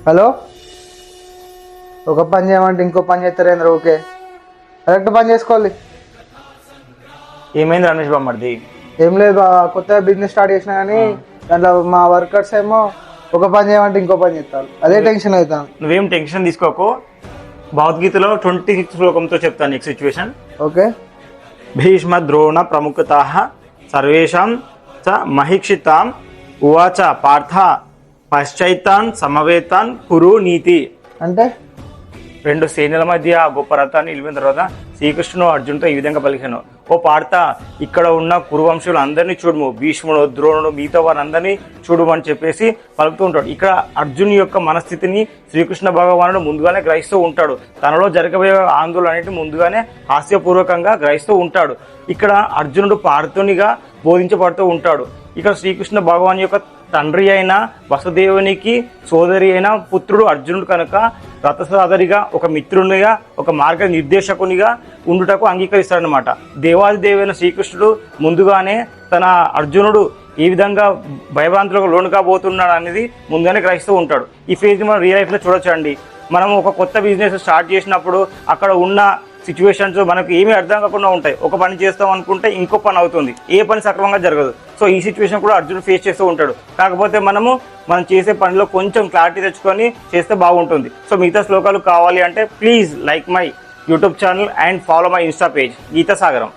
Hello, ఒక పని చేయమంటే ఇంకో పని చేస్తారేంద్ర? ఓకే, కరెక్ట్ పని చేసుకోవాలి. ఏమైంది రమేష్ బామ్మర్ది? ఏం లేదు బా, కొత్తగా బిజినెస్ స్టార్ట్ చేసినా కానీ దాంట్లో మా వర్కర్స్ ఏమో ఒక పని చేయమంటే ఇంకో పని చేస్తారు. అదే టెన్షన్ అవుతాను. నువ్వేం టెన్షన్ తీసుకోకు. భగవద్గీతలో 26 శ్లోకంతో చెప్తాను నీకు సిచ్యువేషన్. ఓకే. భీష్మ ద్రోణ ప్రముఖత సర్వేషాం చ మహిక్షితాం ఉవాచ పార్థ పశ్చైతాన్ సమవేతాన్ కురు నీతి. అంటే రెండు సేనల మధ్య ఆ గొప్ప రథాన్ని నిలిపిన తర్వాత శ్రీకృష్ణుడు అర్జునుతో ఈ విధంగా పలికాను: ఓ పార్థ, ఇక్కడ ఉన్న కురువంశులు అందరినీ చూడము, భీష్ముడు ద్రోణుడు మిగతా వారందరినీ చూడము అని చెప్పేసి పలుకుతూ ఉంటాడు. ఇక్కడ అర్జున్ యొక్క మనస్థితిని శ్రీకృష్ణ భగవానుడు ముందుగానే గ్రహిస్తూ ఉంటాడు. తనలో జరగబోయే ఆందోళన అనేది ముందుగానే హాస్యపూర్వకంగా గ్రహిస్తూ ఉంటాడు. ఇక్కడ అర్జునుడు పార్థునిగా బోధించబడుతూ ఉంటాడు. ఇక్కడ శ్రీకృష్ణ భగవాన్ యొక్క తండ్రి అయిన వసుదేవునికి సోదరి అయిన పుత్రుడు అర్జునుడు కనుక రథసాదరిగా, ఒక మిత్రునిగా, ఒక మార్గ నిర్దేశకునిగా ఉండుటకు అంగీకరిస్తాడనమాట. దేవాదిదేవైన శ్రీకృష్ణుడు ముందుగానే తన అర్జునుడు ఏ విధంగా భయభ్రాంతులకు లోను కాబోతున్నాడు అనేది ముందుగానే గ్రహిస్తూ ఉంటాడు. ఈ ఫేజ్ మనం రియల్ లైఫ్లో చూడొచ్చండి. మనం ఒక కొత్త బిజినెస్ స్టార్ట్ చేసినప్పుడు అక్కడ ఉన్న సిచ్యువేషన్స్ మనకు ఏమీ అర్థం కాకుండా ఉంటాయి. ఒక పని చేస్తాం అనుకుంటే ఇంకో పని అవుతుంది, ఏ పని సక్రమంగా జరగదు. సో ఈ సిచ్యువేషన్ కూడా అర్జునుడు ఫేస్ చేస్తూ ఉంటాడు. కాకపోతే మనం చేసే పనిలో కొంచెం క్లారిటీ తెచ్చుకొని చేస్తే బాగుంటుంది. సో మిగతా శ్లోకాలు కావాలి అంటే please like my YouTube channel and follow my Insta page Geetha సాగరం.